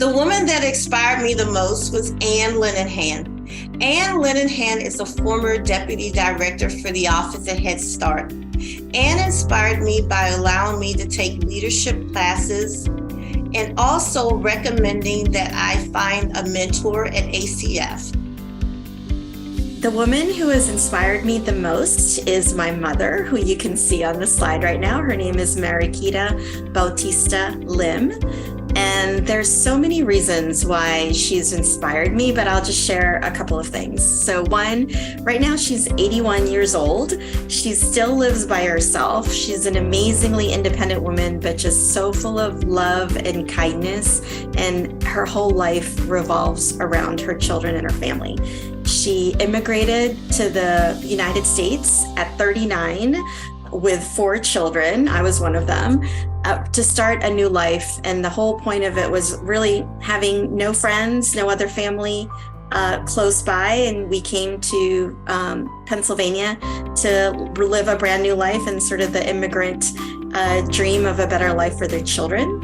The woman that inspired me the most was Anne Linehan. Anne Linehan is a former deputy director for the office at Head Start. Anne inspired me by allowing me to take leadership classes and also recommending that I find a mentor at ACF. The woman who has inspired me the most is my mother, who you can see on the slide right now. Her name is Mariquita Bautista Lim. And there's so many reasons why she's inspired me, but I'll just share a couple of things. So one, right now she's 81 years old. She still lives by herself. She's an amazingly independent woman, but just so full of love and kindness. And her whole life revolves around her children and her family. She immigrated to the United States at 39 with 4 children. I was one of them. To start a new life. And the whole point of it was really having no friends, no other family close by. And we came to Pennsylvania to live a brand new life and sort of the immigrant dream of a better life for their children.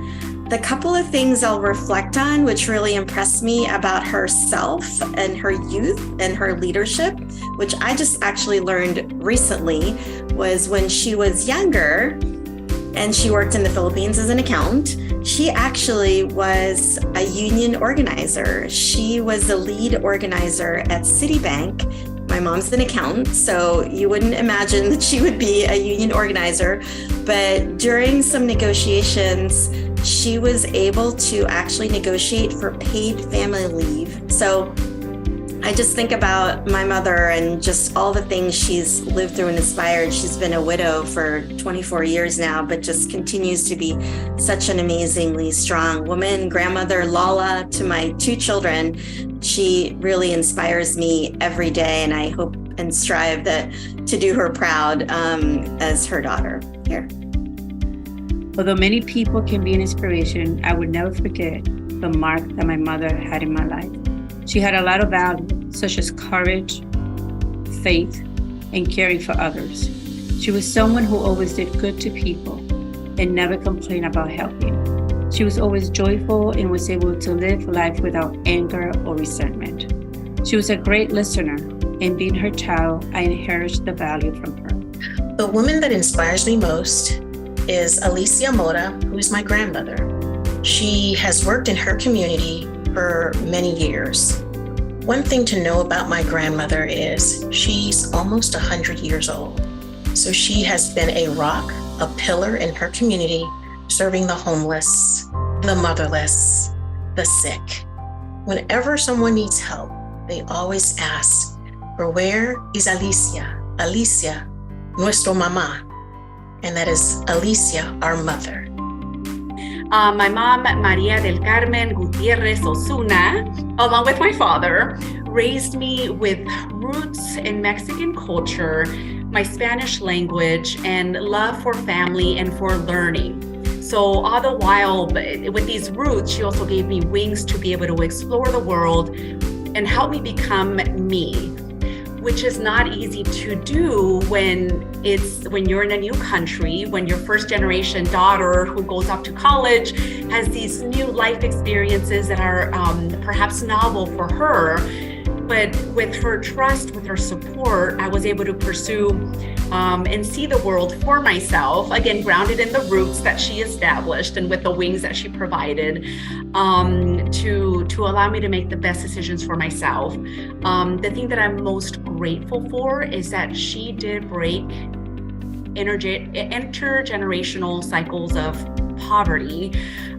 The couple of things I'll reflect on, which really impressed me about herself and her youth and her leadership, which I just actually learned recently, was when she was younger, and she worked in the Philippines as an accountant. She actually was a union organizer. She was the lead organizer at Citibank. My mom's an accountant, so you wouldn't imagine that she would be a union organizer. But during some negotiations, she was able to actually negotiate for paid family leave. So I just think about my mother and just all the things she's lived through and inspired. She's been a widow for 24 years now, but just continues to be such an amazingly strong woman. Grandmother Lala to my 2 children. She really inspires me every day, and I hope and strive to do her proud as her daughter. Here. Although many people can be an inspiration, I would never forget the mark that my mother had in my life. She had a lot of values, such as courage, faith, and caring for others. She was someone who always did good to people and never complained about helping. She was always joyful and was able to live life without anger or resentment. She was a great listener, and being her child, I inherited the value from her. The woman that inspires me most is Alicia Mora, who is my grandmother. She has worked in her community for many years. One thing to know about my grandmother is she's almost 100 years old. So she has been a rock, a pillar in her community, serving the homeless, the motherless, the sick. Whenever someone needs help, they always ask, for where is Alicia? Alicia, nuestro mamá. And that is Alicia, our mother. My mom, Maria del Carmen Gutierrez Osuna, along with my father, raised me with roots in Mexican culture, my Spanish language, and love for family and for learning. So all the while, with these roots, she also gave me wings to be able to explore the world and help me become me, which is not easy to do when you're in a new country, when your first generation daughter who goes off to college has these new life experiences that are perhaps novel for her. But with her trust, with her support, I was able to pursue and see the world for myself, again, grounded in the roots that she established and with the wings that she provided, to allow me to make the best decisions for myself. The thing that I'm most grateful for is that she did break intergenerational cycles of poverty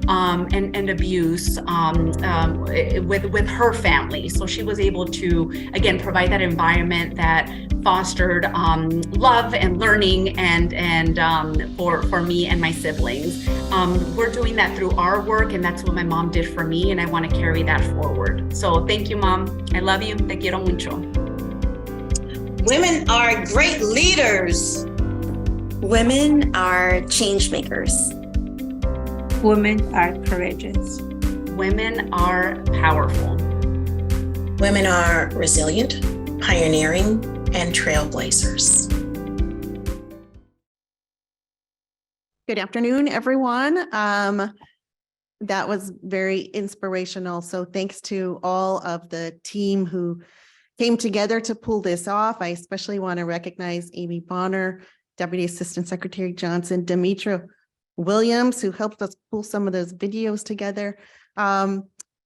and abuse with her family. So she was able to, again, provide that environment that fostered love and learning and for me and my siblings. We're doing that through our work, and that's what my mom did for me, and I want to carry that forward. So thank you, Mom. I love you. Te quiero mucho. Women are great leaders. Women are change makers. Women are courageous. Women are powerful. Women are resilient, pioneering, and trailblazers. Good afternoon, everyone. that was very inspirational. So thanks to all of the team who came together to pull this off. I especially want to recognize Amy Bonner, Deputy Assistant Secretary Johnson, Demetra Williams, who helped us pull some of those videos together.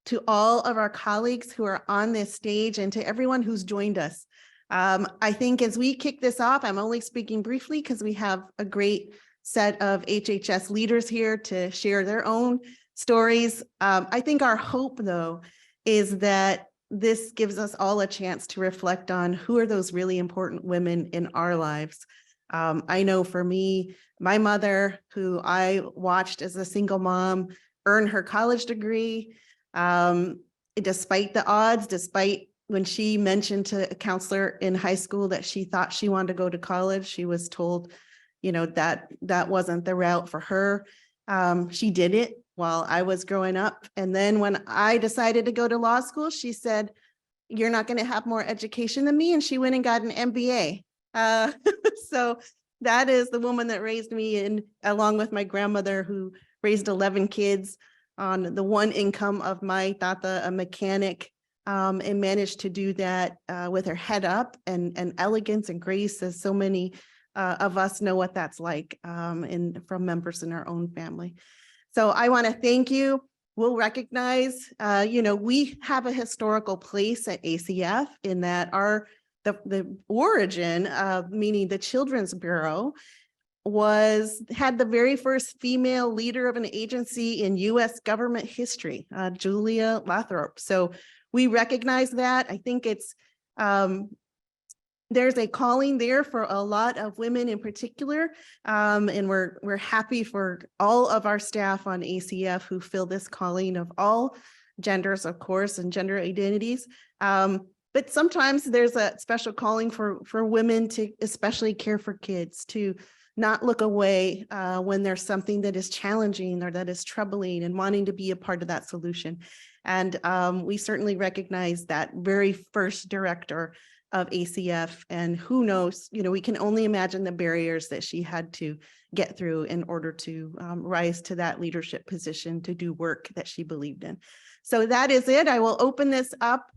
To all of our colleagues who are on this stage and to everyone who's joined us. I think as we kick this off, I'm only speaking briefly because we have a great set of HHS leaders here to share their own stories. I think our hope, though, is that this gives us all a chance to reflect on who are those really important women in our lives. I know for me, my mother, who I watched as a single mom earn her college degree, despite the odds, despite when she mentioned to a counselor in high school that she thought she wanted to go to college, she was told, that wasn't the route for her. She did it while I was growing up. And then when I decided to go to law school, she said, "You're not going to have more education than me." And she went and got an MBA. So that is the woman that raised me, and along with my grandmother, who raised 11 kids on the one income of my tata, a mechanic, and managed to do that with her head up and elegance and grace, as so many of us know what that's like from members in our own family. So I want to thank you. We'll recognize, we have a historical place at ACF in that the origin of, meaning the Children's Bureau, had the very first female leader of an agency in U.S. government history, Julia Lathrop. So we recognize that. I think it's there's a calling there for a lot of women in particular, and we're happy for all of our staff on ACF who fill this calling of all genders, of course, and gender identities. But sometimes there's a special calling for women to especially care for kids, to not look away when there's something that is challenging or that is troubling, and wanting to be a part of that solution. And we certainly recognize that very first director of ACF, and who knows, we can only imagine the barriers that she had to get through in order to rise to that leadership position to do work that she believed in. So that is it. I will open this up.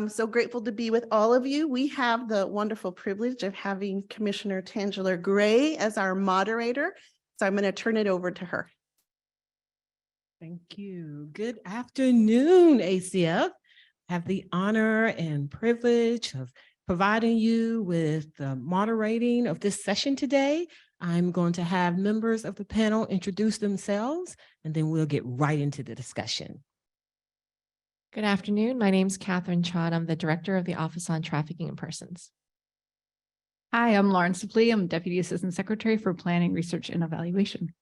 So grateful to be with all of you. We have the wonderful privilege of having Commissioner Tangela Gray as our moderator. So I'm going to turn it over to her. Thank you. Good afternoon, ACF. I have the honor and privilege of providing you with the moderating of this session today. I'm going to have members of the panel introduce themselves, and then we'll get right into the discussion. Good afternoon. My name is Catherine Chod. I'm the Director of the Office on Trafficking in Persons. Hi, I'm Lauren Sipley. I'm Deputy Assistant Secretary for Planning, Research, and Evaluation.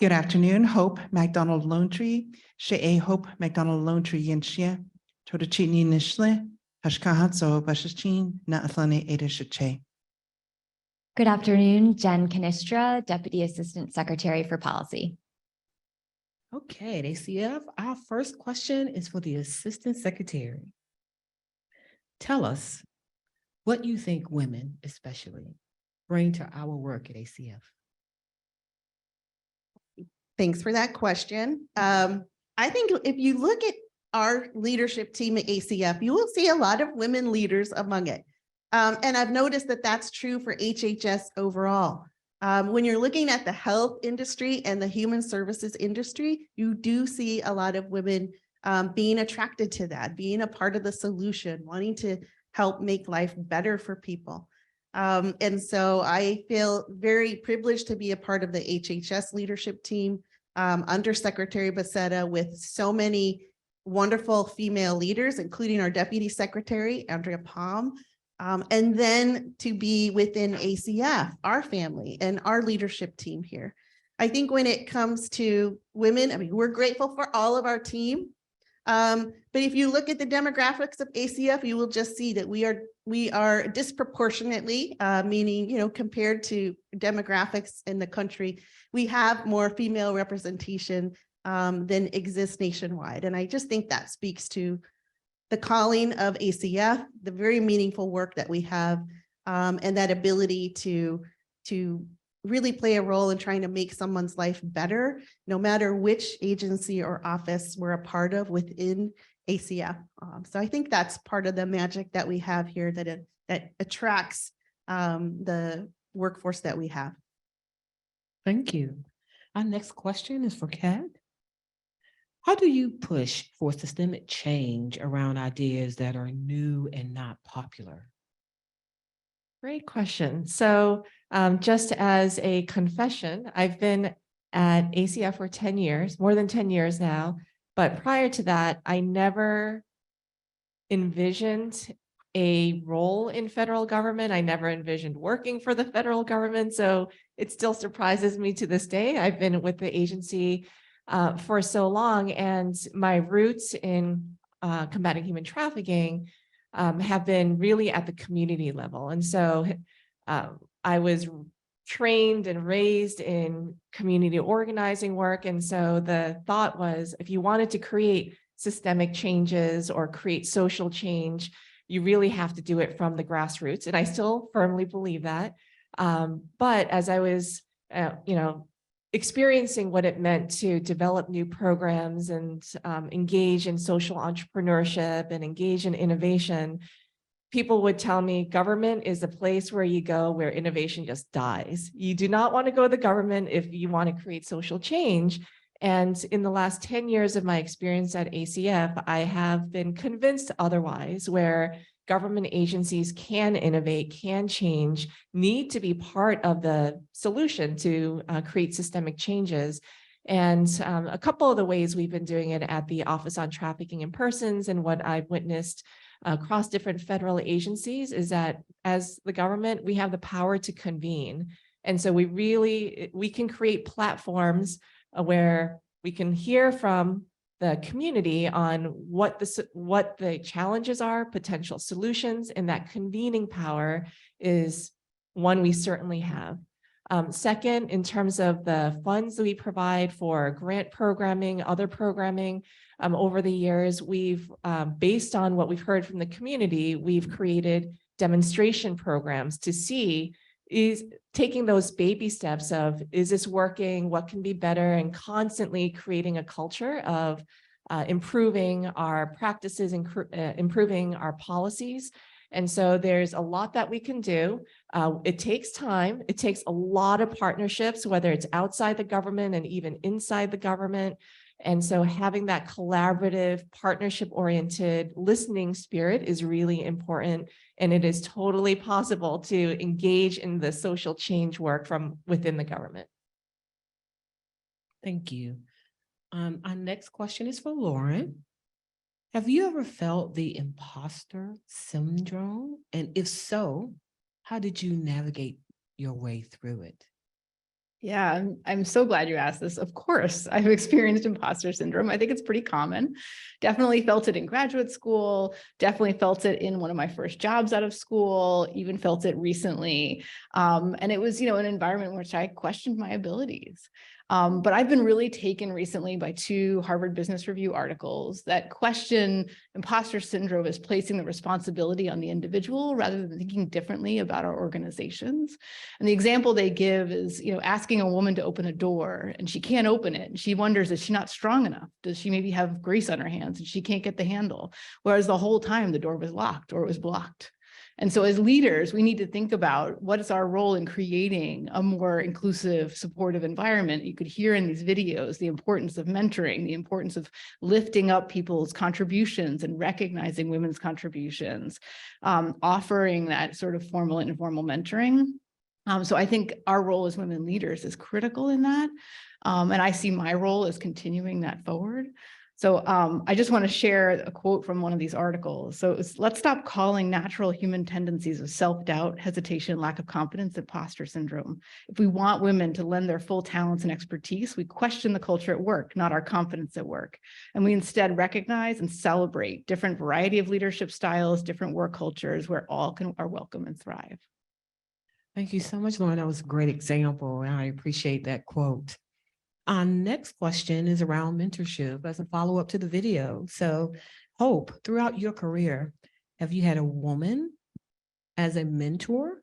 Good afternoon, Hope MacDonald Lonetree, She'e Hope MacDonald Lonetree Yinshia, Todachini Nishle, Hashkahatso Bashachin, Naathane Edeshache. Good afternoon, Jen Canistra, Deputy Assistant Secretary for Policy. Okay, at ACF, our first question is for the Assistant Secretary. Tell us what you think women, especially, bring to our work at ACF. Thanks for that question. I think if you look at our leadership team at ACF, you will see a lot of women leaders among it. And I've noticed that that's true for HHS overall. When you're looking at the health industry and the human services industry, you do see a lot of women being attracted to that, being a part of the solution, wanting to help make life better for people. And so I feel very privileged to be a part of the HHS leadership team under Secretary Becerra, with so many wonderful female leaders, including our Deputy Secretary, Andrea Palm, and then to be within ACF, our family and our leadership team here. I think when it comes to women, I mean, we're grateful for all of our team. But if you look at the demographics of ACF, you will just see that we are disproportionately, meaning, compared to demographics in the country, we have more female representation than exists nationwide. And I just think that speaks to the calling of ACF, the very meaningful work that we have, and that ability to really play a role in trying to make someone's life better, no matter which agency or office we're a part of within ACF. So I think that's part of the magic that we have here that attracts the workforce that we have. Thank you. Our next question is for Kat. How do you push for systemic change around ideas that are new and not popular? Great question. So just as a confession, I've been at ACF for 10 years, more than 10 years now. But prior to that, I never envisioned a role in federal government. I never envisioned working for the federal government. So it still surprises me to this day. I've been with the agency for so long, and my roots in combating human trafficking have been really at the community level. And so I was trained and raised in community organizing work. And so the thought was, if you wanted to create systemic changes or create social change, you really have to do it from the grassroots. And I still firmly believe that. But as I was, experiencing what it meant to develop new programs and engage in social entrepreneurship and engage in innovation, people would tell me government is a place where you go where innovation just dies. You do not want to go to the government if you want to create social change. And in the last 10 years of my experience at ACF, I have been convinced otherwise, where government agencies can innovate, can change, need to be part of the solution to create systemic changes. And a couple of the ways we've been doing it at the Office on Trafficking in Persons and what I've witnessed across different federal agencies is that as the government, we have the power to convene. And so we can create platforms where we can hear from the community on what the challenges are, potential solutions, and that convening power is one we certainly have. Second, in terms of the funds that we provide for grant programming, other programming, over the years, we've, based on what we've heard from the community, we've created demonstration programs to see is taking those baby steps of, is this working? What can be better? And constantly creating a culture of improving our practices and improving our policies. And so there's a lot that we can do. It takes time. It takes a lot of partnerships, whether it's outside the government and even inside the government. And so having that collaborative, partnership-oriented listening spirit is really important. And it is totally possible to engage in the social change work from within the government. Thank you. Our next question is for Lauren. Have you ever felt the imposter syndrome? And if so, how did you navigate your way through it? Yeah, I'm so glad you asked this. Of course, I've experienced imposter syndrome. I think it's pretty common. Definitely felt it in graduate school, definitely felt it in one of my first jobs out of school, even felt it recently. And it was, an environment in which I questioned my abilities. But I've been really taken recently by 2 Harvard Business Review articles that question imposter syndrome as placing the responsibility on the individual rather than thinking differently about our organizations. And the example they give is, asking a woman to open a door and she can't open it. And she wonders, is she not strong enough? Does she maybe have grease on her hands and she can't get the handle? Whereas the whole time the door was locked or it was blocked. And so as leaders, we need to think about what is our role in creating a more inclusive, supportive environment. You could hear in these videos the importance of mentoring, the importance of lifting up people's contributions and recognizing women's contributions, offering that sort of formal and informal mentoring. So I think our role as women leaders is critical in that. And I see my role as continuing that forward. So I just want to share a quote from one of these articles. So it's, let's stop calling natural human tendencies of self-doubt, hesitation, lack of confidence, imposter syndrome. If we want women to lend their full talents and expertise, we question the culture at work, not our confidence at work. And we instead recognize and celebrate different variety of leadership styles, different work cultures where all are welcome and thrive. Thank you so much, Lauren. That was a great example, and I appreciate that quote. Our next question is around mentorship as a follow-up to the video. So, Hope, throughout your career, have you had a woman as a mentor?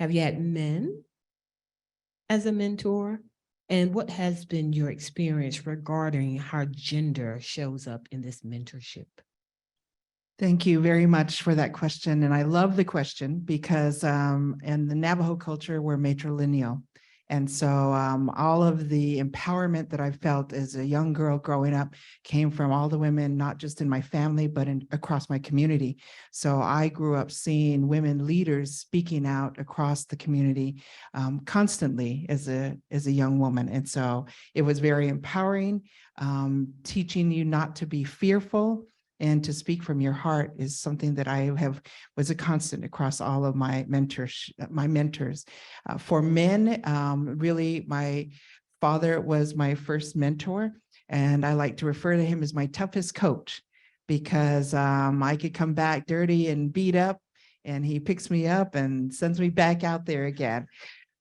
Have you had men? as a mentor? And what has been your experience regarding how gender shows up in this mentorship? Thank you very much for that question. And I love the question because in the Navajo culture, we're matrilineal. And so all of the empowerment that I felt as a young girl growing up came from all the women, not just in my family, but across my community. So I grew up seeing women leaders speaking out across the community constantly as a young woman. And so it was very empowering, teaching you not to be fearful, and to speak from your heart is something that I was a constant across all of my mentors. For men, really, my father was my first mentor, and I like to refer to him as my toughest coach because I could come back dirty and beat up, and he picks me up and sends me back out there again.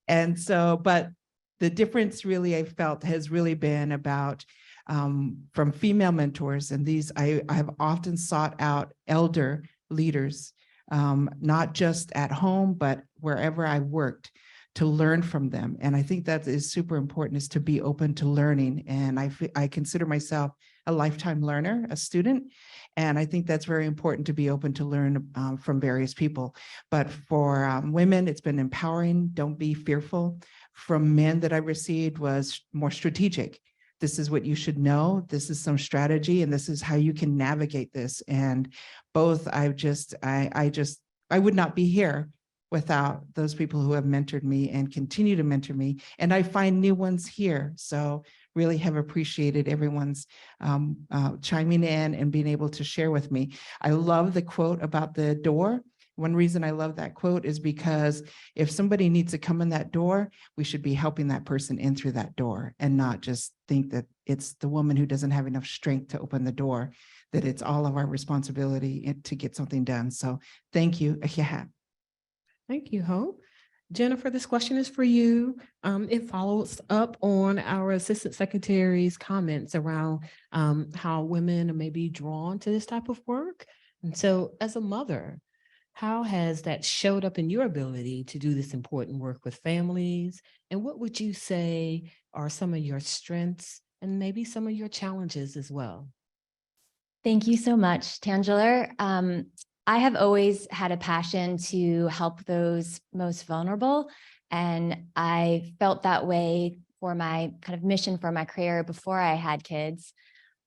And so, but the difference really I felt has really been about from female mentors, and these I have often sought out elder leaders, not just at home, but wherever I worked, to learn from them. And I think that is super important, is to be open to learning. And I consider myself a lifetime learner, a student. And I think that's very important, to be open to learn from various people. But for women, it's been empowering. Don't be fearful. From men that I received was more strategic. This is what you should know. This is some strategy, and this is how you can navigate this. And both, I would not be here without those people who have mentored me and continue to mentor me. And I find new ones here. So really have appreciated everyone's chiming in and being able to share with me. I love the quote about the door. One reason I love that quote is because if somebody needs to come in that door, we should be helping that person in through that door, and not just think that it's the woman who doesn't have enough strength to open the door, that it's all of our responsibility to get something done. So thank you. Thank you, Hope. Jennifer, this question is for you. It follows up on our Assistant Secretary's comments around how women may be drawn to this type of work. And so as a mother, how has that showed up in your ability to do this important work with families? And what would you say are some of your strengths and maybe some of your challenges as well? Thank you so much, Tangela. I have always had a passion to help those most vulnerable, and I felt that way for my kind of mission for my career before I had kids.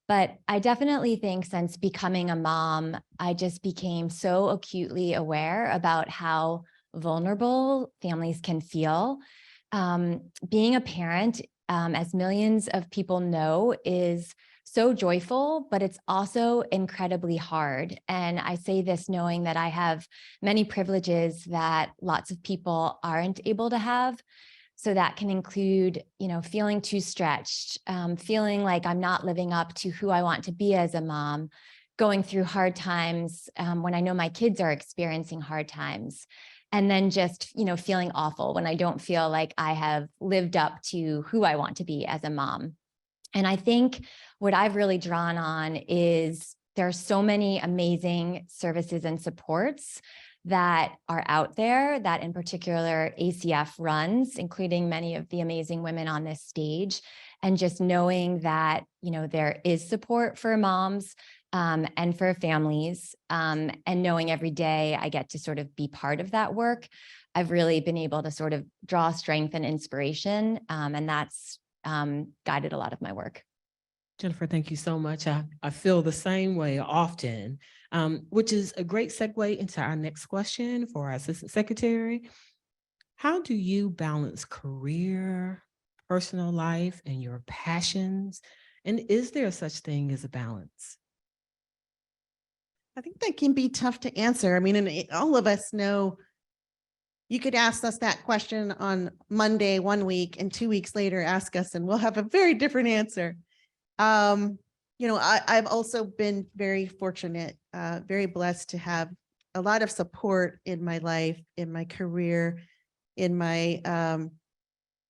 But I definitely think since becoming a mom, I just became so acutely aware about how vulnerable families can feel. Being a parent, as millions of people know, is so joyful, but it's also incredibly hard. And I say this knowing that I have many privileges that lots of people aren't able to have. So that can include, feeling too stretched, feeling like I'm not living up to who I want to be as a mom, going through hard times when I know my kids are experiencing hard times, and then just, feeling awful when I don't feel like I have lived up to who I want to be as a mom. And I think what I've really drawn on is there are so many amazing services and supports that are out there that in particular ACF runs, including many of the amazing women on this stage. And just knowing that, there is support for moms and for families, and knowing every day I get to sort of be part of that work, I've really been able to sort of draw strength and inspiration. And that's guided a lot of my work. Jennifer, thank you so much. I feel the same way often, which is a great segue into our next question for our Assistant Secretary. How do you balance career, personal life, and your passions? And is there such thing as a balance? I think that can be tough to answer. I mean, and all of us know you could ask us that question on Monday 1 week, and 2 weeks later ask us and we'll have a very different answer. I've also been very fortunate, very blessed to have a lot of support in my life, in my career, in my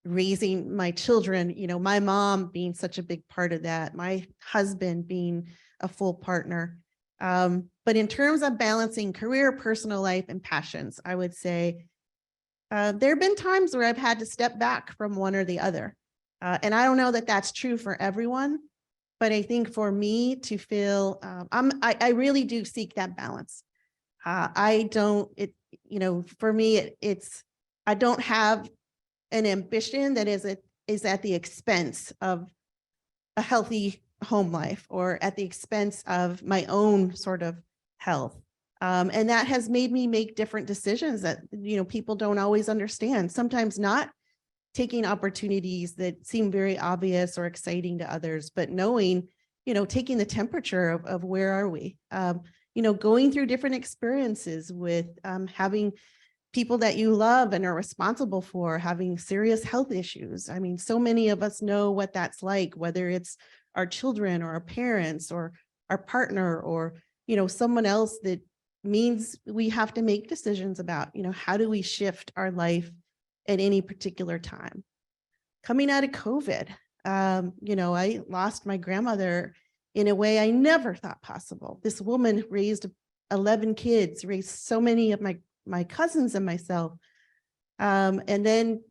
raising my children, my mom being such a big part of that, my husband being a full partner. But in terms of balancing career, personal life, and passions, I would say There have been times where I've had to step back from one or the other. And I don't know that that's true for everyone, but I think for me to feel, I really do seek that balance. For me, I don't have an ambition that is at the expense of a healthy home life or at the expense of my own sort of health. And that has made me make different decisions that, people don't always understand, sometimes not taking opportunities that seem very obvious or exciting to others, but knowing, taking the temperature of where are we, going through different experiences with having people that you love and are responsible for having serious health issues. I mean, so many of us know what that's like, whether it's our children or our parents or our partner or, someone else that means we have to make decisions about, how do we shift our life at any particular time. Coming out of COVID, I lost my grandmother in a way I never thought possible. This woman raised 11 kids, raised so many of my cousins and myself. And then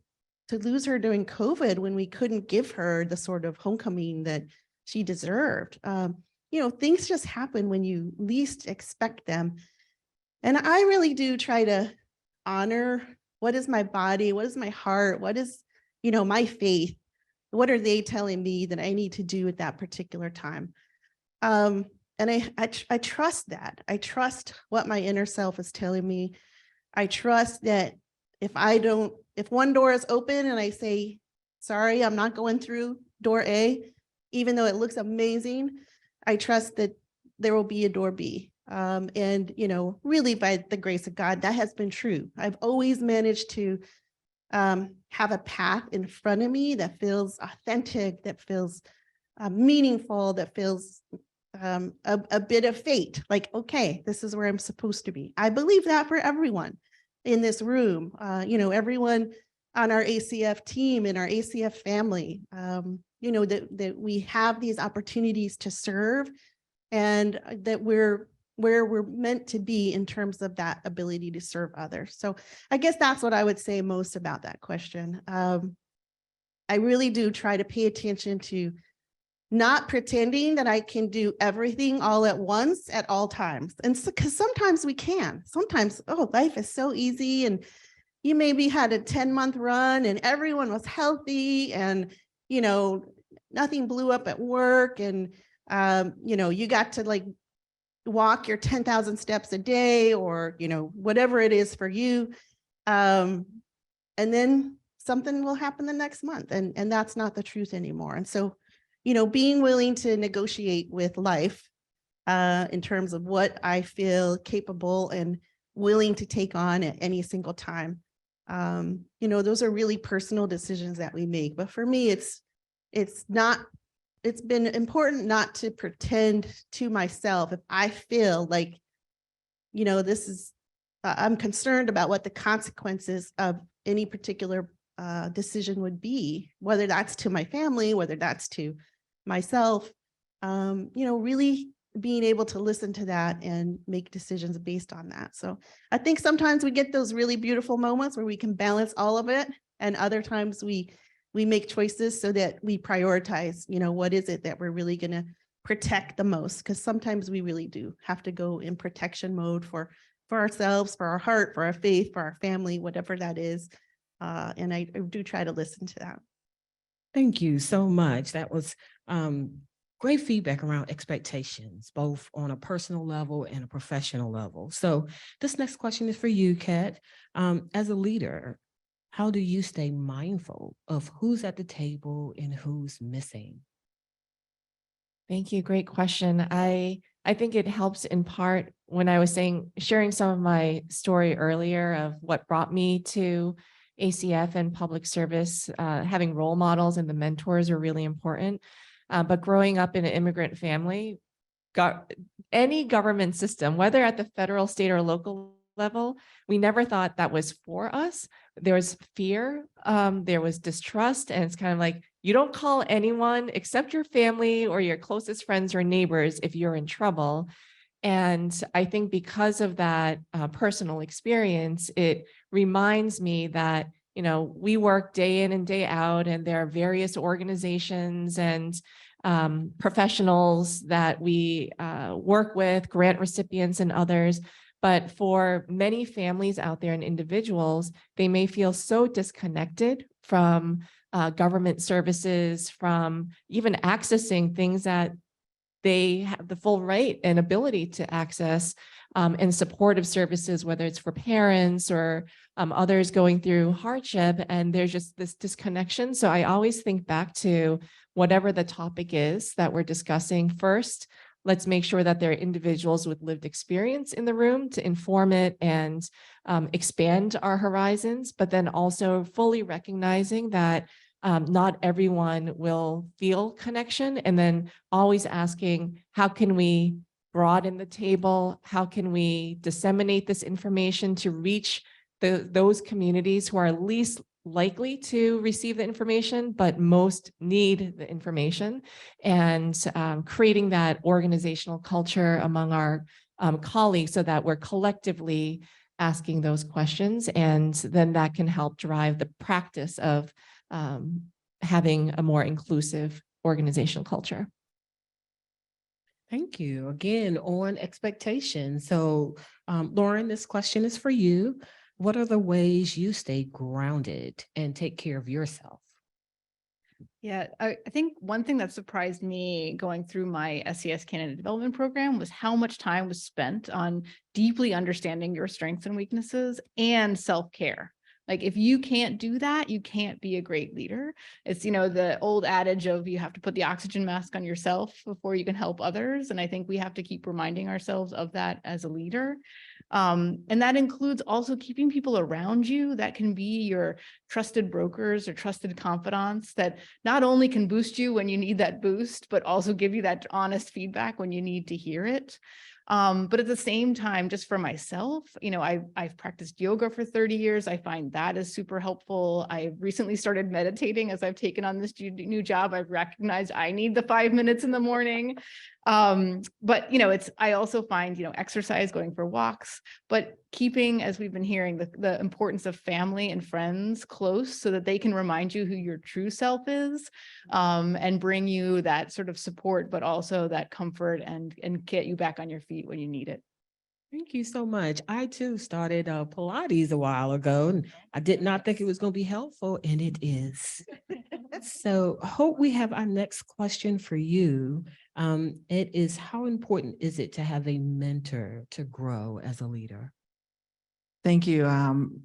to lose her during COVID when we couldn't give her the sort of homecoming that she deserved. Things just happen when you least expect them. And I really do try to honor what is my body, what is my heart, what is, my faith, what are they telling me that I need to do at that particular time? And I trust that. I trust what my inner self is telling me. I trust that if one door is open and I say, sorry, I'm not going through door A, even though it looks amazing, I trust that there will be a door B. And, really by the grace of God, that has been true. I've always managed to have a path in front of me that feels authentic, that feels meaningful, that feels a bit of fate, like, okay, this is where I'm supposed to be. I believe that for everyone in this room, everyone on our ACF team, in our ACF family, that we have these opportunities to serve and that we're where we're meant to be in terms of that ability to serve others. So I guess that's what I would say most about that question. I really do try to pay attention to not pretending that I can do everything all at once at all times. And so, because sometimes we can, sometimes, life is so easy and you maybe had a 10-month run and everyone was healthy and, nothing blew up at work and, you got to walk your 10,000 steps a day or, whatever it is for you. And then something will happen the next month and that's not the truth anymore. And so, being willing to negotiate with life in terms of what I feel capable and willing to take on at any single time. Those are really personal decisions that we make. But for me, it's been important not to pretend to myself if I feel like, I'm concerned about what the consequences of any particular decision would be, whether that's to my family, whether that's to myself, really being able to listen to that and make decisions based on that. So I think sometimes we get those really beautiful moments where we can balance all of it. And other times we make choices so that we prioritize, what is it that we're really going to protect the most? Because sometimes we really do have to go in protection mode for ourselves, for our heart, for our faith, for our family, whatever that is. And I do try to listen to that. Thank you so much. That was great feedback around expectations, both on a personal level and a professional level. So this next question is for you, Kat. As a leader, how do you stay mindful of who's at the table and who's missing? Thank you. Great question. I think it helps in part when I was sharing some of my story earlier of what brought me to ACF and public service. Having role models and the mentors are really important. But growing up in an immigrant family, any government system, whether at the federal, state, or local level, we never thought that was for us. There was fear, there was distrust, and it's kind of like, you don't call anyone except your family or your closest friends or neighbors if you're in trouble. And I think because of that personal experience, it reminds me that, you know, we work day in and day out, and there are various organizations and professionals that we work with, grant recipients and others. But for many families out there and individuals, they may feel so disconnected from government services, from even accessing things that they have the full right and ability to access, and supportive services, whether it's for parents or others going through hardship. And there's just this disconnection. So I always think back to whatever the topic is that we're discussing. First, let's make sure that there are individuals with lived experience in the room to inform it and expand our horizons, but then also fully recognizing that not everyone will feel connection, and then always asking, how can we broaden the table? How can we disseminate this information to reach those communities who are least likely to receive the information, but most need the information, and creating that organizational culture among our colleagues so that we're collectively asking those questions, and then that can help drive the practice of having a more inclusive organizational culture. Thank you. Again, on expectations. So, Lauren, this question is for you. What are the ways you stay grounded and take care of yourself? Yeah, I think one thing that surprised me going through my SES candidate development program was how much time was spent on deeply understanding your strengths and weaknesses and self-care. Like, if you can't do that, you can't be a great leader. It's, you know, the old adage of you have to put the oxygen mask on yourself before you can help others. And I think we have to keep reminding ourselves of that as a leader. And that includes also keeping people around you that can be your trusted brokers or trusted confidants that not only can boost you when you need that boost, but also give you that honest feedback when you need to hear it. But at the same time, just for myself, you know, I've practiced yoga for 30 years. I find that is super helpful. I recently started meditating as I've taken on this new job. I've recognized I need the 5 minutes in the morning. But, you know, I also find, you know, exercise, going for walks, but keeping, as we've been hearing, the importance of family and friends close so that they can remind you who your true self is, and bring you that sort of support, but also that comfort and get you back on your feet when you need it. Thank you so much. I too started Pilates a while ago, and I did not think it was going to be helpful, and it is. So Hope, we have our next question for you. It is, how important is it to have a mentor to grow as a leader? Thank you.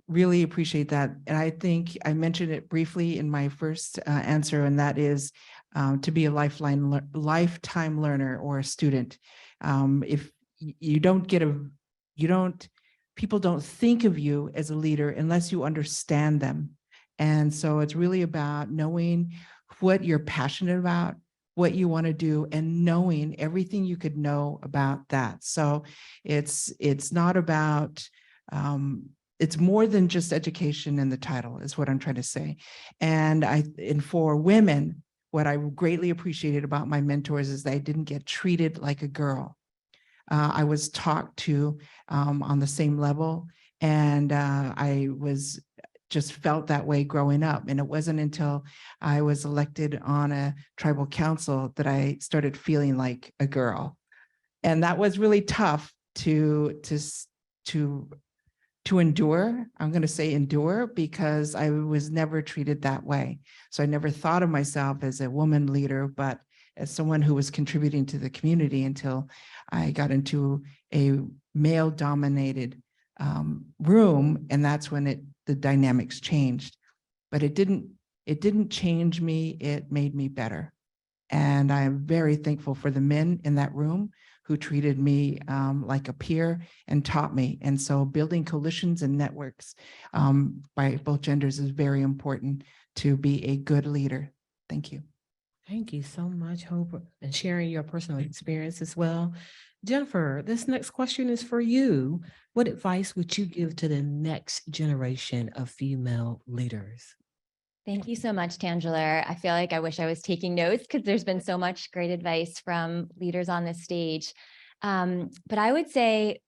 Really appreciate that. And I think I mentioned it briefly in my first answer, and that is to be a lifetime learner or a student. If you don't get people don't think of you as a leader unless you understand them. And so it's really about knowing what you're passionate about, what you want to do, and knowing everything you could know about that. So it's not about, it's more than just education in the title is what I'm trying to say. And for women, what I greatly appreciated about my mentors is they didn't get treated like a girl. I was talked to on the same level, and I was just felt that way growing up. And it wasn't until I was elected on a tribal council that I started feeling like a girl. And that was really tough to endure. I'm going to say endure, because I was never treated that way. So I never thought of myself as a woman leader, but as someone who was contributing to the community until I got into a male-dominated room, and that's when the dynamics changed. But it didn't change me. It made me better, and I am very thankful for the men in that room who treated me like a peer and taught me. And so building coalitions and networks by both genders is very important to be a good leader. Thank you. Thank you so much, Hope, and sharing your personal experience as well. Jennifer, this next question is for you. What advice would you give to the next generation of female leaders? Thank you so much, Tangela. I feel like I wish I was taking notes because there's been so much great advice from leaders on this stage. But I would say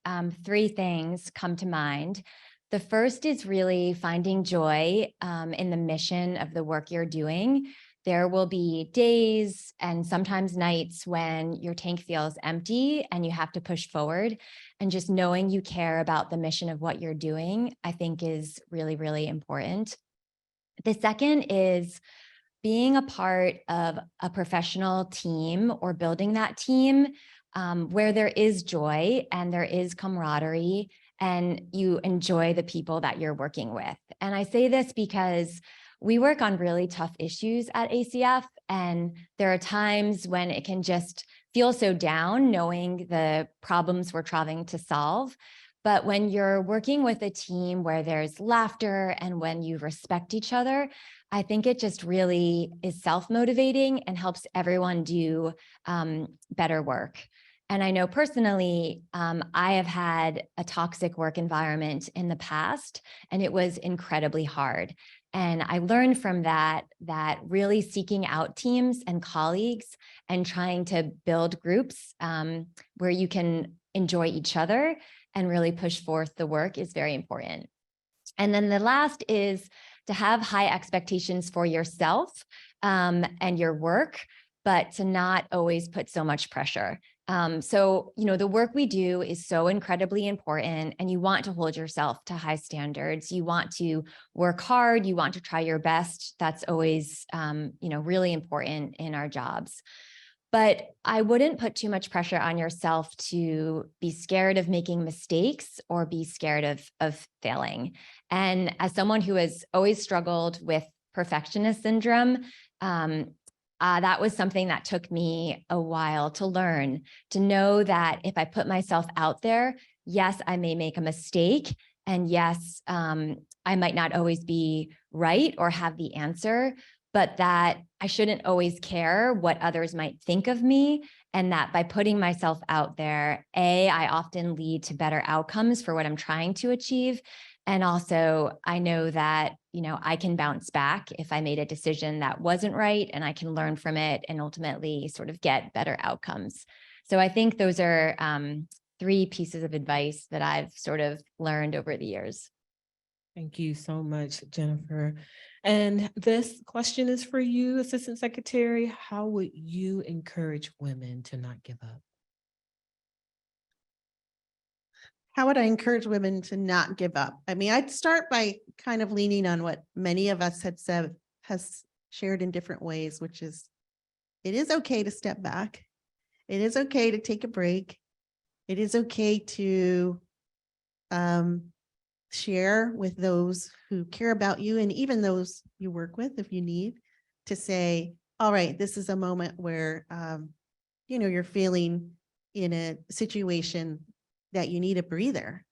three things come to mind. The first is really finding joy in the mission of the work you're doing. There will be days and sometimes nights when your tank feels empty and you have to push forward. And just knowing you care about the mission of what you're doing, I think is really, really important. The second is being a part of a professional team or building that team where there is joy and there is camaraderie and you enjoy the people that you're working with. And I say this because we work on really tough issues at ACF, and there are times when it can just feel so down knowing the problems we're trying to solve. But when you're working with a team where there's laughter and when you respect each other, I think it just really is self-motivating and helps everyone do better work. And I know personally, I have had a toxic work environment in the past, and it was incredibly hard. And I learned from that really seeking out teams and colleagues and trying to build groups where you can enjoy each other and really push forth the work is very important. And then the last is to have high expectations for yourself and your work, but to not always put so much pressure. So, the work we do is so incredibly important, and you want to hold yourself to high standards. You want to work hard. You want to try your best. That's always, really important in our jobs. But I wouldn't put too much pressure on yourself to be scared of making mistakes or be scared of failing. And as someone who has always struggled with perfectionist syndrome, that was something that took me a while to learn, to know that if I put myself out there, yes, I may make a mistake. And yes, I might not always be right or have the answer, but that I shouldn't always care what others might think of me. And that by putting myself out there, I often lead to better outcomes for what I'm trying to achieve. And also, I know that, I can bounce back if I made a decision that wasn't right, and I can learn from it and ultimately sort of get better outcomes. So I think those are three pieces of advice that I've sort of learned over the years. Thank you so much, Jennifer. And this question is for you, Assistant Secretary. How would you encourage women to not give up? How would I encourage women to not give up? I mean, I'd start by kind of leaning on what many of us has shared in different ways, which is it is okay to step back. It is okay to take a break. It is okay to share with those who care about you and even those you work with if you need to say, all right, this is a moment where, you're feeling in a situation that you need a breather.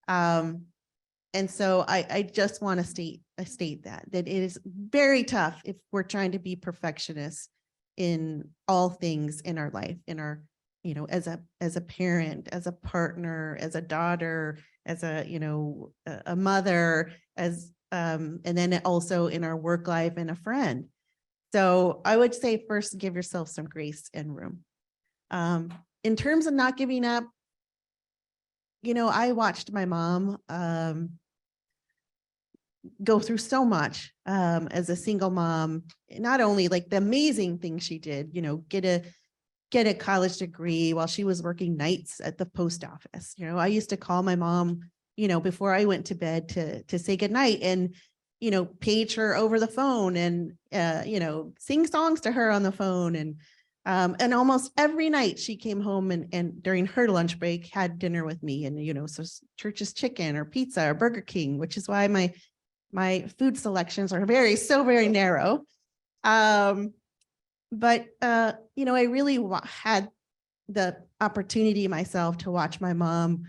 And so I just want to state that it is very tough if we're trying to be perfectionists in all things in our life, in our, as a parent, as a partner, as a daughter, as a mother, and then also in our work life and a friend. So I would say first, give yourself some grace and room. In terms of not giving up, I watched my mom go through so much as a single mom, not only like the amazing things she did, get a college degree while she was working nights at the post office. I used to call my mom, before I went to bed to say goodnight and, page her over the phone and, sing songs to her on the phone. And almost every night she came home and during her lunch break had dinner with me and, so Church's Chicken or pizza or Burger King, which is why my food selections are very narrow. But I really had the opportunity myself to watch my mom.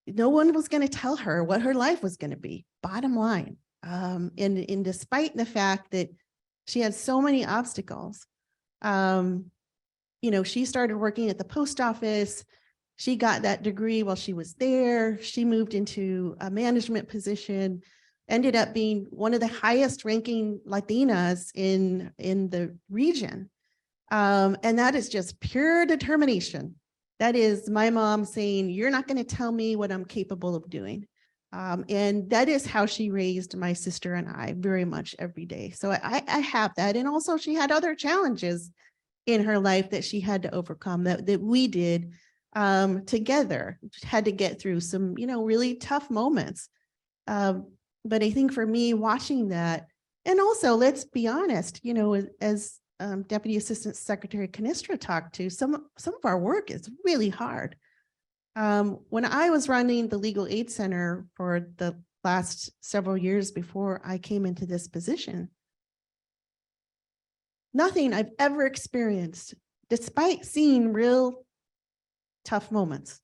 No one was going to tell her what her life was going to be, bottom line. And despite the fact that she had so many obstacles, she started working at the post office. She got that degree while she was there. She moved into a management position, ended up being one of the highest ranking Latinas in the region. And that is just pure determination. That is my mom saying, you're not going to tell me what I'm capable of doing. And that is how she raised my sister and I very much every day. So I have that. And also she had other challenges in her life that she had to overcome that we did together, had to get through some, really tough moments. But I think for me, watching that, and also let's be honest, as Deputy Assistant Secretary Canistra talked to, some of our work is really hard. When I was running the Legal Aid Center for the last several years before I came into this position, nothing I've ever experienced, despite seeing real tough moments,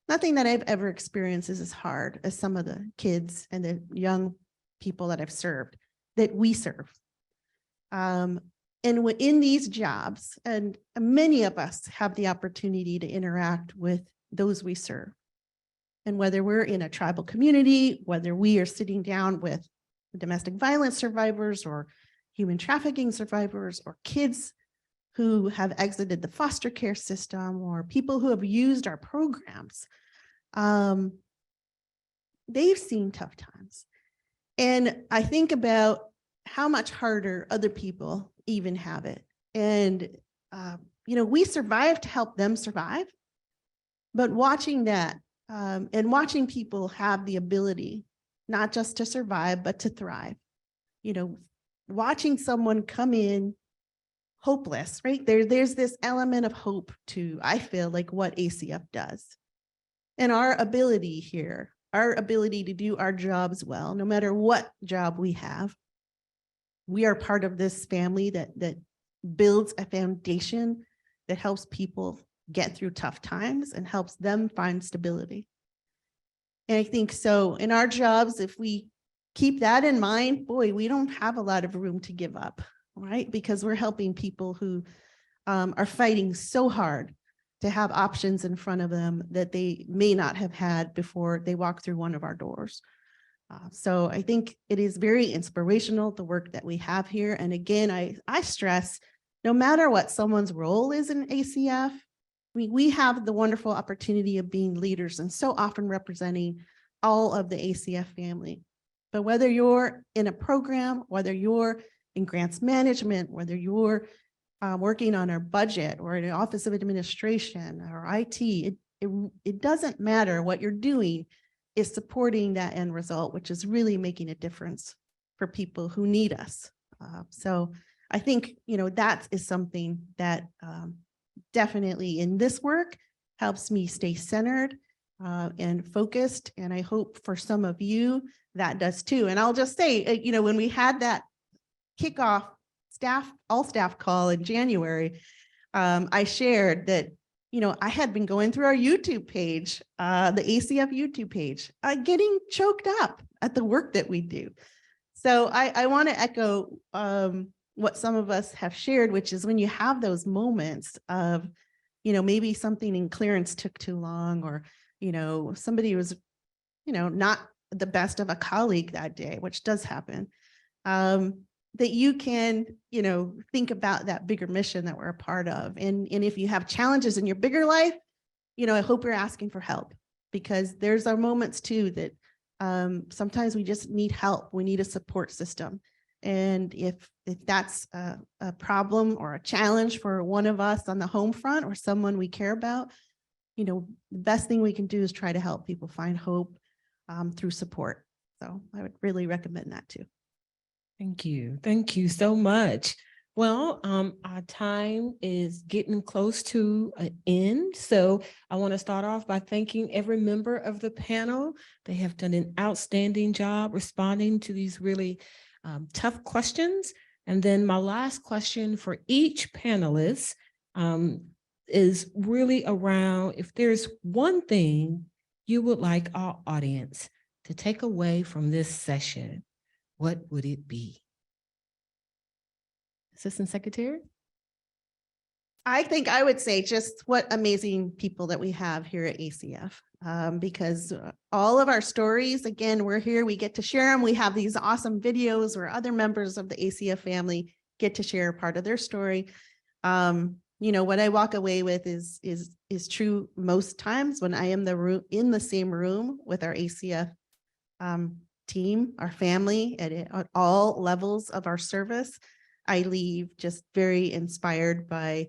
nothing that I've ever experienced is as hard as some of the kids and the young people that I've served, that we serve. And in these jobs, and many of us have the opportunity to interact with those we serve. And whether we're in a tribal community, whether we are sitting down with domestic violence survivors or human trafficking survivors or kids who have exited the foster care system or people who have used our programs, they've seen tough times. And I think about how much harder other people even have it. And, we survive to help them survive. But watching that and watching people have the ability, not just to survive, but to thrive, watching someone come in hopeless, right? There's this element of hope to, I feel like, what ACF does. And our ability here, our ability to do our jobs well, no matter what job we have, we are part of this family that builds a foundation that helps people get through tough times and helps them find stability. And I think so in our jobs, if we keep that in mind, boy, we don't have a lot of room to give up, right? Because we're helping people who are fighting so hard to have options in front of them that they may not have had before they walk through one of our doors. So I think it is very inspirational, the work that we have here. And again, I stress, no matter what someone's role is in ACF, we have the wonderful opportunity of being leaders and so often representing all of the ACF family. But whether you're in a program, whether you're in grants management, whether you're working on our budget or in an office of administration or IT, it doesn't matter. What you're doing is supporting that end result, which is really making a difference for people who need us. So I think, that is something that definitely in this work helps me stay centered and focused. And I hope for some of you that does too. And I'll just say, when we had that kickoff all staff call in January, I shared that, I had been going through our YouTube page, the ACF YouTube page, getting choked up at the work that we do. So I want to echo what some of us have shared, which is when you have those moments of, maybe something in clearance took too long, or, somebody was, not the best of a colleague that day, which does happen, that you can, think about that bigger mission that we're a part of. And if you have challenges in your bigger life, I hope you're asking for help, because there's our moments too that sometimes we just need help. We need a support system. And if that's a problem or a challenge for one of us on the home front or someone we care about, the best thing we can do is try to help people find hope through support. So I would really recommend that too. Thank you. Thank you so much. Well, our time is getting close to an end. So I want to start off by thanking every member of the panel. They have done an outstanding job responding to these really tough questions. And then my last question for each panelist is really around, if there's one thing you would like our audience to take away from this session, what would it be? Assistant Secretary? I think I would say just what amazing people that we have here at ACF, because all of our stories, again, we're here, we get to share them. We have these awesome videos where other members of the ACF family get to share part of their story. what I walk away with is true most times when I am in the same room with our ACF team, our family at all levels of our service. I leave just very inspired by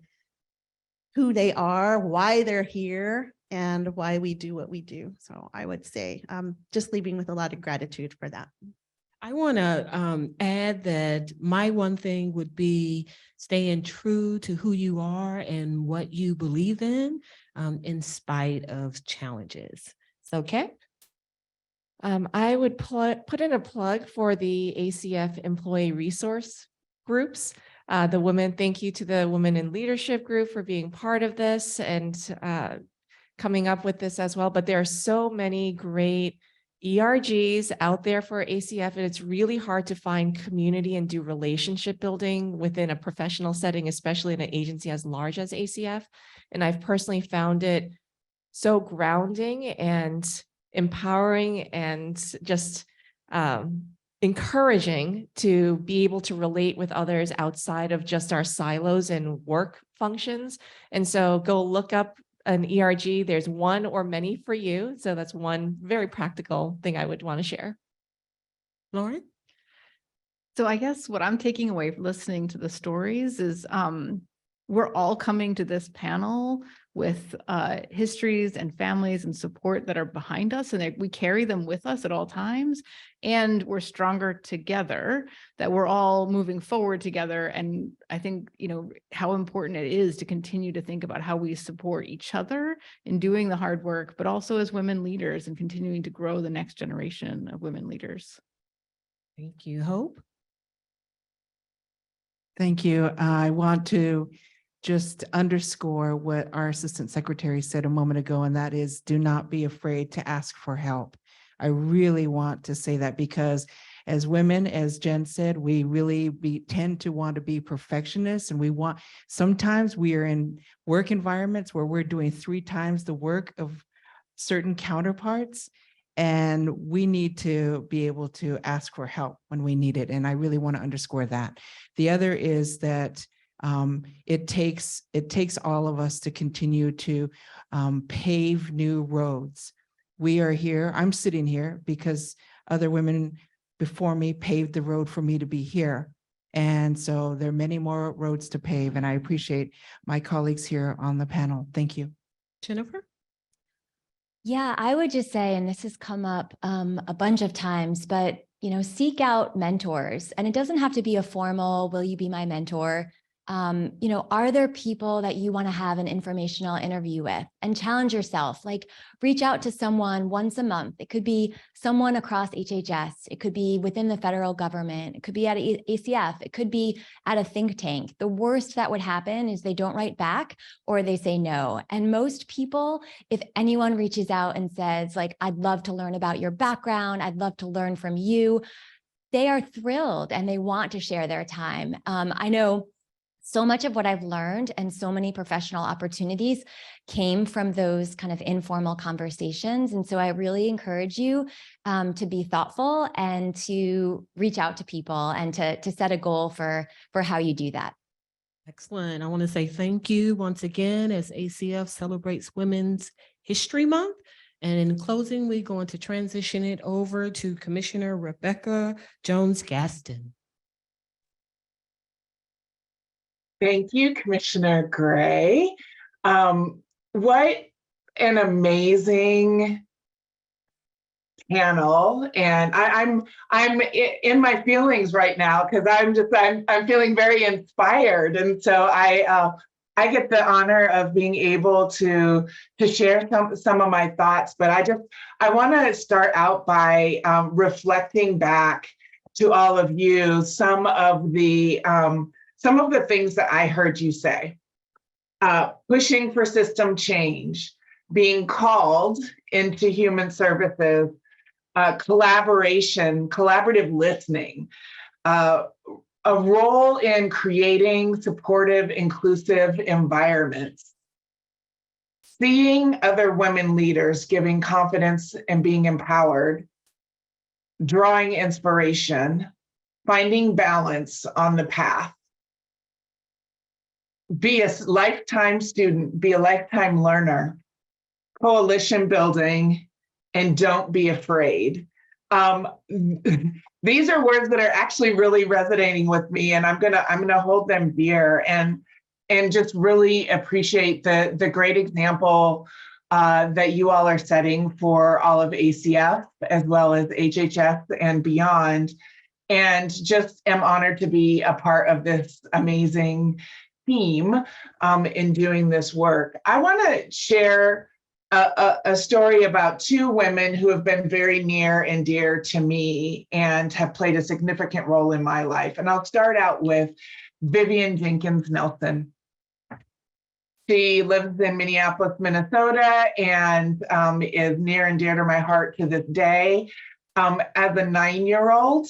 who they are, why they're here, and why we do what we do. So I would say just leaving with a lot of gratitude for that. I want to add that my one thing would be staying true to who you are and what you believe in spite of challenges. So, Kat? I would put in a plug for the ACF employee resource groups. Thank you to the Women in Leadership group for being part of this and coming up with this as well. But there are so many great ERGs out there for ACF, and it's really hard to find community and do relationship building within a professional setting, especially in an agency as large as ACF. And I've personally found it so grounding and empowering and just encouraging to be able to relate with others outside of just our silos and work functions. And so go look up an ERG. There's one or many for you. So that's one very practical thing I would want to share. Lauren? So I guess what I'm taking away from listening to the stories is we're all coming to this panel with histories and families and support that are behind us, and we carry them with us at all times, and we're stronger together, that we're all moving forward together. And I think, how important it is to continue to think about how we support each other in doing the hard work, but also as women leaders and continuing to grow the next generation of women leaders. Thank you. Hope? Thank you. I want to just underscore what our Assistant Secretary said a moment ago, and that is, do not be afraid to ask for help. I really want to say that because as women, as Jen said, we really tend to want to be perfectionists, and sometimes we are in work environments where we're doing 3 times the work of certain counterparts, and we need to be able to ask for help when we need it. And I really want to underscore that. The other is that it takes all of us to continue to pave new roads. We are here. I'm sitting here because other women before me paved the road for me to be here. And so there are many more roads to pave, and I appreciate my colleagues here on the panel. Thank you. Jennifer? Yeah, I would just say, and this has come up a bunch of times, but seek out mentors. And it doesn't have to be a formal, will you be my mentor? Are there people that you want to have an informational interview with, and challenge yourself? Like, reach out to someone once a month. It could be someone across HHS. It could be within the federal government. It could be at ACF. It could be at a think tank. The worst that would happen is they don't write back or they say no. And most people, if anyone reaches out and says, like, I'd love to learn about your background, I'd love to learn from you, they are thrilled and they want to share their time. I know so much of what I've learned and so many professional opportunities came from those kind of informal conversations. And so I really encourage you to be thoughtful and to reach out to people and to set a goal for how you do that. Excellent. I want to say thank you once again as ACF celebrates Women's History Month. And in closing, we're going to transition it over to Commissioner Rebecca Jones-Gaston. Thank you, Commissioner Gray. What an amazing panel, and I'm in my feelings right now because I'm feeling very inspired, and so I get the honor of being able to share some of my thoughts. But I want to start out by reflecting back to all of you some of the things that I heard you say. Pushing for system change, being called into human services, collaborative listening, a role in creating supportive, inclusive environments, seeing other women leaders giving confidence and being empowered, drawing inspiration, finding balance on the path. be a lifetime student, be a lifetime learner, coalition building, and don't be afraid. These are words that are actually really resonating with me, and I'm gonna hold them dear and just really appreciate the great example that you all are setting for all of ACF as well as HHS and beyond. And just am honored to be a part of this amazing team in doing this work. I want to share a story about two women who have been very near and dear to me and have played a significant role in my life. And I'll start out with Vivian Jenkins Nelson. She lives in Minneapolis, Minnesota, and is near and dear to my heart to this day. As a 9-year-old,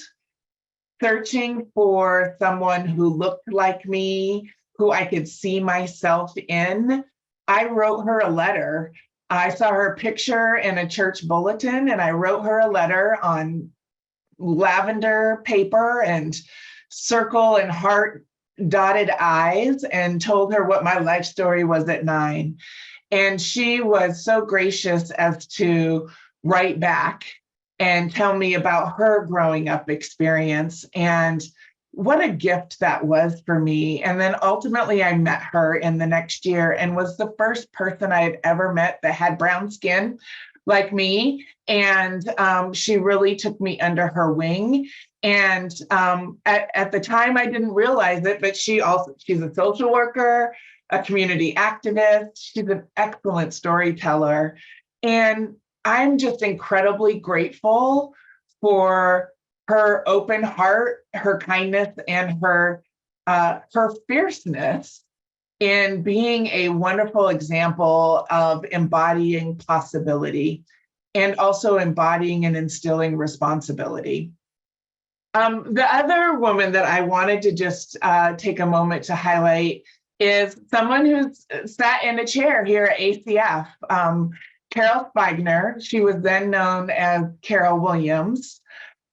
searching for someone who looked like me, who I could see myself in, I wrote her a letter. I saw her picture in a church bulletin, and I wrote her a letter on lavender paper and circle and heart dotted I's and told her what my life story was at 9. And she was so gracious as to write back and tell me about her growing up experience and what a gift that was for me. And then ultimately I met her in the next year and was the first person I had ever met that had brown skin like me. And she really took me under her wing. And at the time I didn't realize it, but she's a social worker, a community activist. She's an excellent storyteller. And I'm just incredibly grateful for her open heart, her kindness, and her fierceness in being a wonderful example of embodying possibility and also embodying and instilling responsibility. The other woman that I wanted to just take a moment to highlight is someone who's sat in a chair here at ACF. Carol Spigner, she was then known as Carol Williams,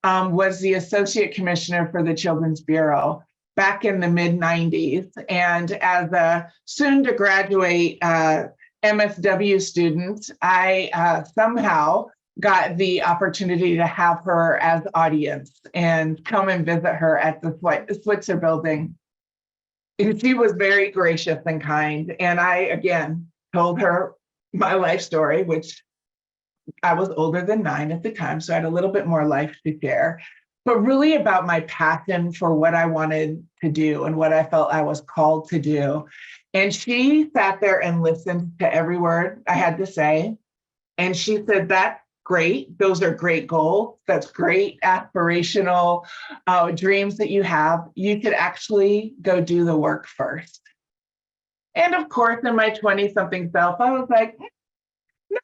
was the Associate Commissioner for the Children's Bureau back in the mid-90s. And as a soon-to-graduate MSW student, I somehow got the opportunity to have her as audience and come and visit her at the Switzer building. And she was very gracious and kind. And I, again, told her my life story, which I was older than 9 at the time, so I had a little bit more life to share, but really about my passion for what I wanted to do and what I felt I was called to do. And she sat there and listened to every word I had to say. And she said, "That's great. Those are great goals. That's great aspirational dreams that you have. You could actually go do the work first." And of course, in my 20-something self, I was like, no,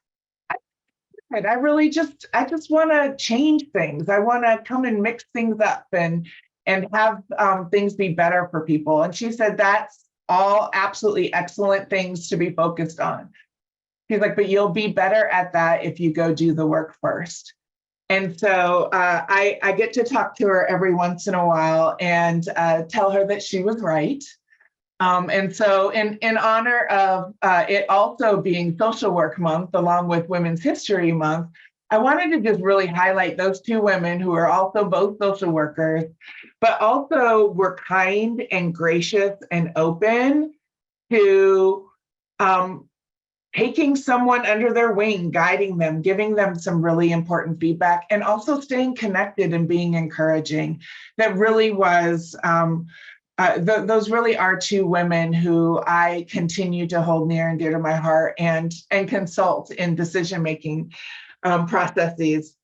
I just want to change things. I want to come and mix things up and have things be better for people. And she said, "That's all absolutely excellent things to be focused on." She's like, "But you'll be better at that if you go do the work first." And so I get to talk to her every once in a while and tell her that she was right. And so in honor of it also being Social Work Month, along with Women's History Month, I wanted to just really highlight those two women who are also both social workers, but also were kind and gracious and open to taking someone under their wing, guiding them, giving them some really important feedback, and also staying connected and being encouraging. That really was those really are two women who I continue to hold near and dear to my heart and consult in decision-making processes.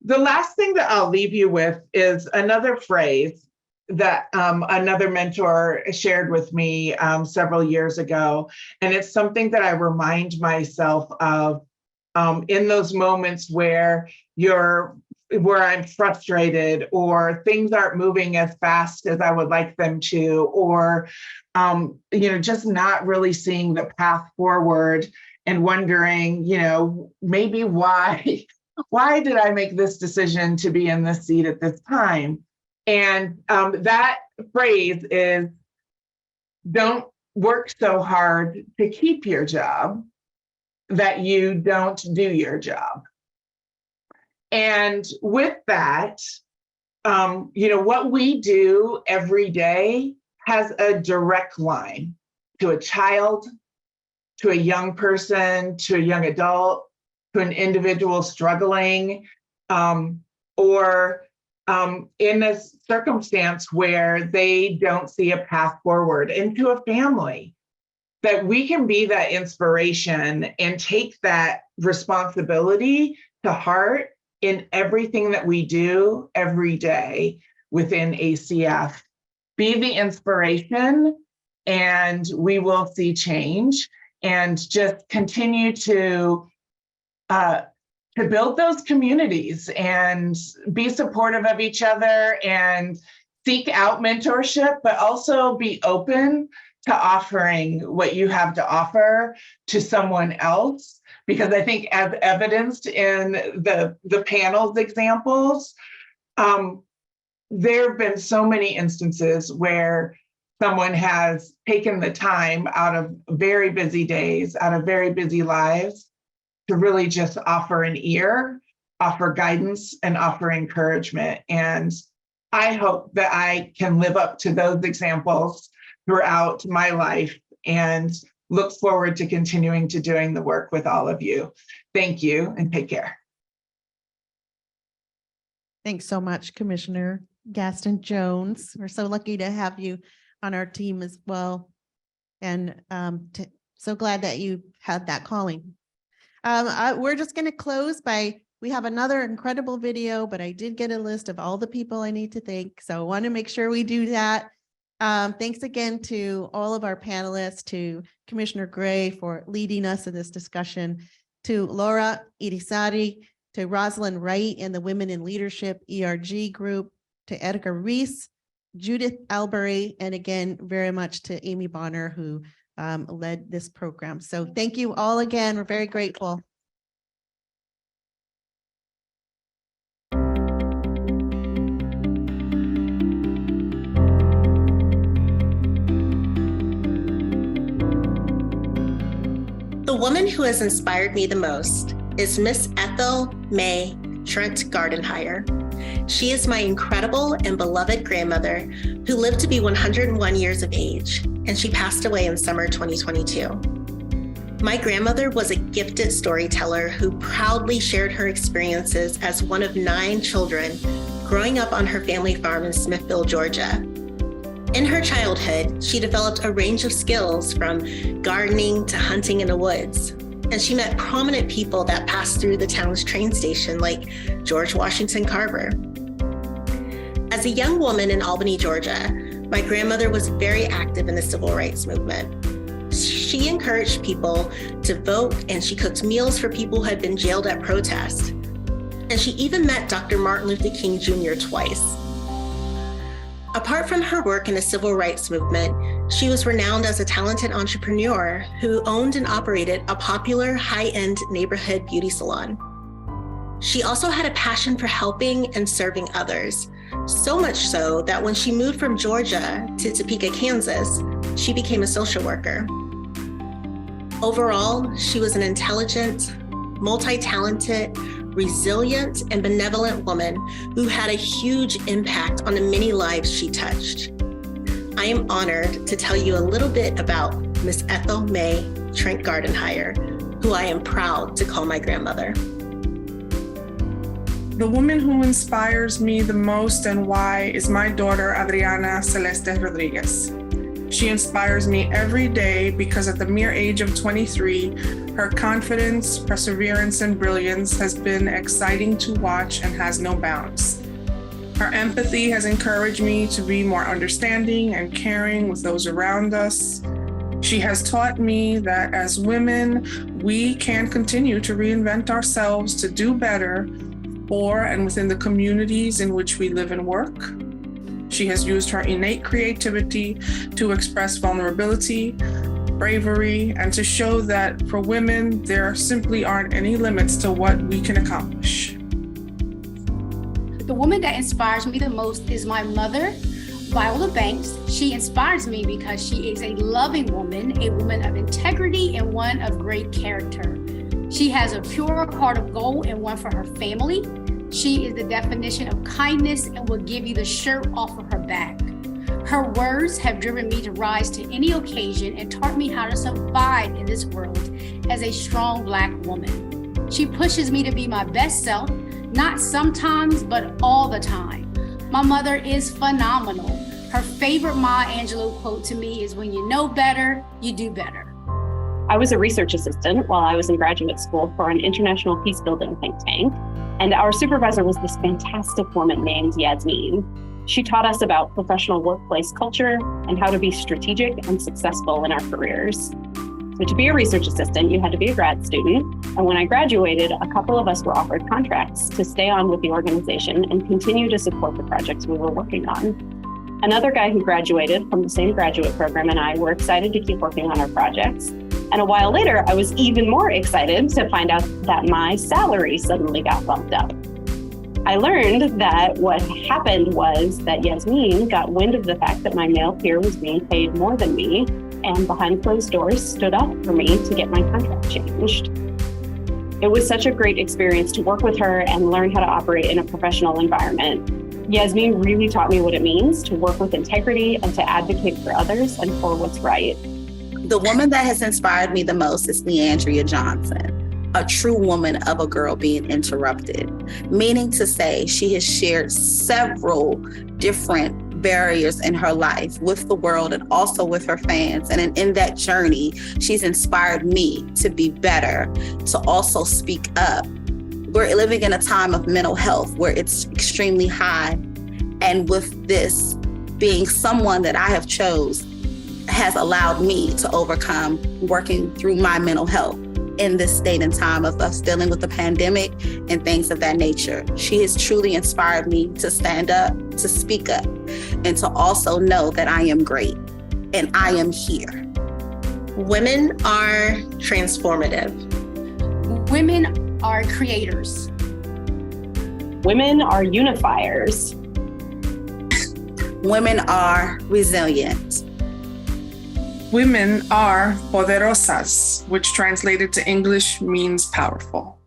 The last thing that I'll leave you with is another phrase that another mentor shared with me several years ago. And it's something that I remind myself of in those moments where I'm frustrated or things aren't moving as fast as I would like them to, or just not really seeing the path forward and wondering, maybe why did I make this decision to be in this seat at this time? And that phrase is, don't work so hard to keep your job that you don't do your job. And with that, what we do every day has a direct line to a child, to a young person, to a young adult, to an individual struggling, or in a circumstance where they don't see a path forward, and to a family. That we can be that inspiration and take that responsibility to heart in everything that we do every day within ACF. Be the inspiration, and we will see change, and just continue to build those communities and be supportive of each other and seek out mentorship, but also be open to offering what you have to offer to someone else. Because I think, as evidenced in the panel's examples, there have been so many instances where someone has taken the time out of very busy days, out of very busy lives, to really just offer an ear, offer guidance, and offer encouragement. And I hope that I can live up to those examples throughout my life, and look forward to continuing to doing the work with all of you. Thank you, and take care. Thanks so much, Commissioner Gaston Jones. We're so lucky to have you on our team as well. And so glad that you had that calling. We're just going to close by, we have another incredible video, but I did get a list of all the people I need to thank. So I want to make sure we do that. Thanks again to all of our panelists, to Commissioner Gray for leading us in this discussion, to Laura Irizarry, to Rosalind Wright and the Women in Leadership ERG group, to Edgar Reese, Judith Albury, and again, very much to Amy Bonner, who led this program. So thank you all again. We're very grateful. The woman who has inspired me the most is Miss Ethel May Trent Gardenhire. She is my incredible and beloved grandmother who lived to be 101 years of age, and she passed away in summer 2022. My grandmother was a gifted storyteller who proudly shared her experiences as one of 9 children growing up on her family farm in Smithville, Georgia. In her childhood, she developed a range of skills from gardening to hunting in the woods. And she met prominent people that passed through the town's train station, like George Washington Carver. As a young woman in Albany, Georgia, my grandmother was very active in the civil rights movement. She encouraged people to vote, and she cooked meals for people who had been jailed at protest. And she even met Dr. Martin Luther King Jr. twice. Apart from her work in the civil rights movement, she was renowned as a talented entrepreneur who owned and operated a popular high-end neighborhood beauty salon. She also had a passion for helping and serving others, so much so that when she moved from Georgia to Topeka, Kansas, she became a social worker. Overall, she was an intelligent, multi-talented, resilient, and benevolent woman who had a huge impact on the many lives she touched. I am honored to tell you a little bit about Miss Ethel May Trent Gardenhire, who I am proud to call my grandmother. The woman who inspires me the most and why is my daughter, Adriana Celeste Rodriguez. She inspires me every day because at the mere age of 23, her confidence, perseverance, and brilliance has been exciting to watch and has no bounds. Her empathy has encouraged me to be more understanding and caring with those around us. She has taught me that as women, we can continue to reinvent ourselves to do better for and within the communities in which we live and work. She has used her innate creativity to express vulnerability, bravery, and to show that for women, there simply aren't any limits to what we can accomplish. The woman that inspires me the most is my mother, Viola Banks. She inspires me because she is a loving woman, a woman of integrity, and one of great character. She has a pure heart of gold and one for her family. She is the definition of kindness and will give you the shirt off of her back. Her words have driven me to rise to any occasion and taught me how to survive in this world as a strong Black woman. She pushes me to be my best self, not sometimes, but all the time. My mother is phenomenal. Her favorite Maya Angelou quote to me is, "When you know better, you do better." I was a research assistant while I was in graduate school for an international peace building think tank, and our supervisor was this fantastic woman named Yasmin. She taught us about professional workplace culture and how to be strategic and successful in our careers. So to be a research assistant, you had to be a grad student. And when I graduated, a couple of us were offered contracts to stay on with the organization and continue to support the projects we were working on. Another guy who graduated from the same graduate program and I were excited to keep working on our projects. And a while later, I was even more excited to find out that my salary suddenly got bumped up. I learned that what happened was that Yasmin got wind of the fact that my male peer was being paid more than me, and behind closed doors stood up for me to get my contract changed. It was such a great experience to work with her and learn how to operate in a professional environment. Yasmin really taught me what it means to work with integrity and to advocate for others and for what's right. The woman that has inspired me the most is Leandria Johnson, a true woman of a girl being interrupted, meaning to say she has shared several different barriers in her life with the world and also with her fans. And in that journey, she's inspired me to be better, to also speak up. We're living in a time of mental health where it's extremely high. And with this being someone that I have chose has allowed me to overcome working through my mental health in this state and time of us dealing with the pandemic and things of that nature. She has truly inspired me to stand up, to speak up, and to also know that I am great and I am here. Women are transformative. Women are creators. Women are unifiers. Women are resilient. Women are poderosas, which translated to English means powerful.